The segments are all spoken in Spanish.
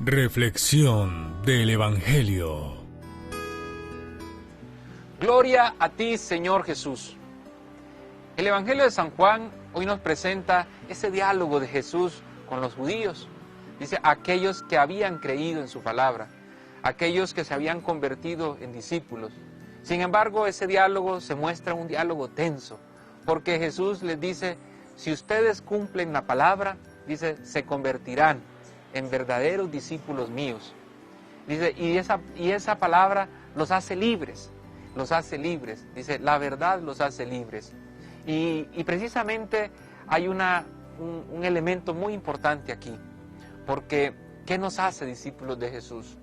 Reflexión del Evangelio. Gloria a ti, Señor Jesús. El Evangelio de San Juan hoy nos presenta ese diálogo de Jesús con los judíos. Dice, aquellos que habían creído en su palabra, aquellos que se habían convertido en discípulos. Sin embargo, ese diálogo se muestra un diálogo tenso, porque Jesús les dice, si ustedes cumplen la palabra, dice, se convertirán en verdaderos discípulos míos. Dice, y esa palabra los hace libres, dice, la verdad los hace libres. Y precisamente hay un elemento muy importante aquí, porque ¿qué nos hace discípulos de Jesús?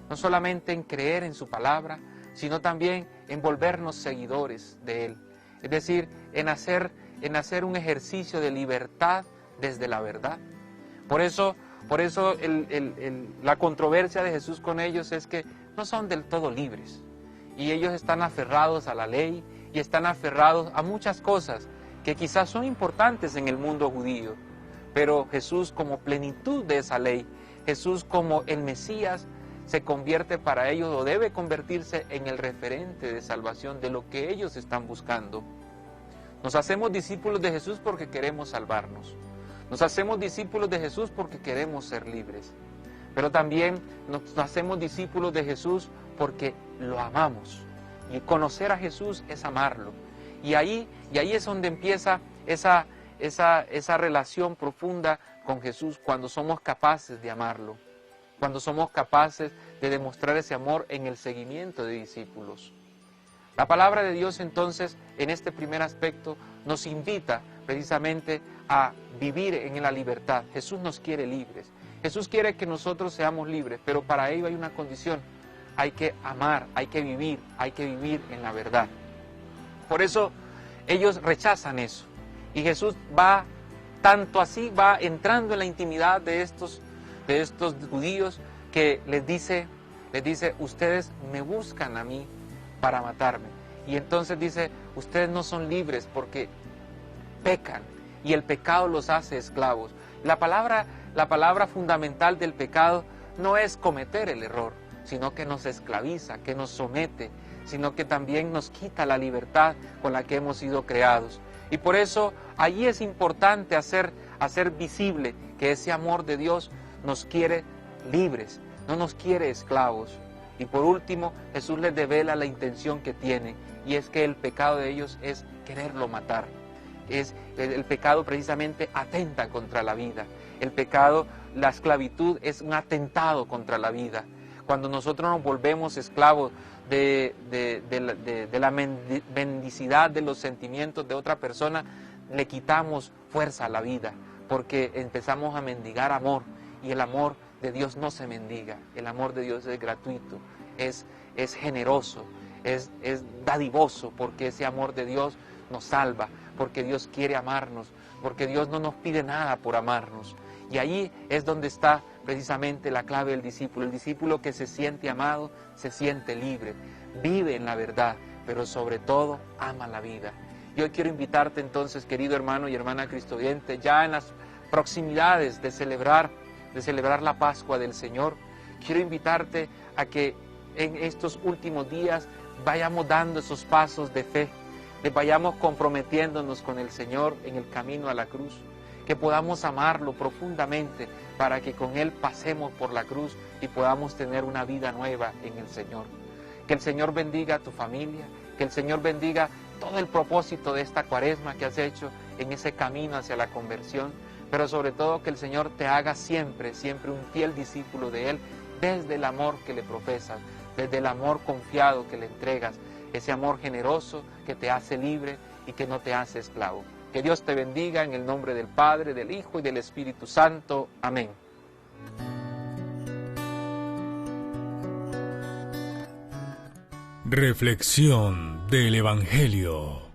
No solamente en creer en su palabra, sino también en volvernos seguidores de Él. Es decir, en hacer un ejercicio de libertad desde la verdad. Por eso la controversia de Jesús con ellos es que no son del todo libres. Y ellos están aferrados a la ley y están aferrados a muchas cosas que quizás son importantes en el mundo judío. Pero Jesús como plenitud de esa ley, Jesús como el Mesías, se convierte para ellos o debe convertirse en el referente de salvación de lo que ellos están buscando. Nos hacemos discípulos de Jesús porque queremos salvarnos. Nos hacemos discípulos de Jesús porque queremos ser libres. Pero también nos hacemos discípulos de Jesús porque lo amamos. Y conocer a Jesús es amarlo. Y ahí es donde empieza esa relación profunda con Jesús, cuando somos capaces de amarlo. Cuando somos capaces de demostrar ese amor en el seguimiento de discípulos. La palabra de Dios entonces, en este primer aspecto, nos invita precisamente a vivir en la libertad. Jesús nos quiere libres. Jesús quiere que nosotros seamos libres, pero para ello hay una condición. Hay que amar, hay que vivir en la verdad. Por eso ellos rechazan eso. Y Jesús va entrando en la intimidad de estos judíos que les dice, ustedes me buscan a mí para matarme. Y entonces dice, ustedes no son libres porque pecan y el pecado los hace esclavos. La palabra fundamental del pecado no es cometer el error, sino que nos esclaviza, que nos somete, sino que también nos quita la libertad con la que hemos sido creados. Y por eso allí es importante hacer visible que ese amor de Dios nos quiere libres, no nos quiere esclavos. Y por último, Jesús les devela la intención que tiene, y es que el pecado de ellos es quererlo matar. El pecado precisamente atenta contra la vida. El pecado, la esclavitud, es un atentado contra la vida. Cuando nosotros nos volvemos esclavos de la mendicidad de los sentimientos de otra persona, le quitamos fuerza a la vida, porque empezamos a mendigar amor, y el amor de Dios no se mendiga, el amor de Dios es gratuito, es generoso, es dadivoso, porque ese amor de Dios nos salva, porque Dios quiere amarnos, porque Dios no nos pide nada por amarnos. Y ahí es donde está precisamente la clave del discípulo. El discípulo que se siente amado, se siente libre, vive en la verdad, pero sobre todo ama la vida. Yo quiero invitarte entonces, querido hermano y hermana cristoviente, ya en las proximidades de celebrar la Pascua del Señor, quiero invitarte a que en estos últimos días vayamos dando esos pasos de fe, que vayamos comprometiéndonos con el Señor en el camino a la cruz, que podamos amarlo profundamente para que con Él pasemos por la cruz y podamos tener una vida nueva en el Señor. Que el Señor bendiga a tu familia, que el Señor bendiga todo el propósito de esta cuaresma que has hecho en ese camino hacia la conversión, pero sobre todo que el Señor te haga siempre un fiel discípulo de Él, desde el amor que le profesas, desde el amor confiado que le entregas, ese amor generoso que te hace libre y que no te hace esclavo. Que Dios te bendiga en el nombre del Padre, del Hijo y del Espíritu Santo. Amén. Reflexión del Evangelio.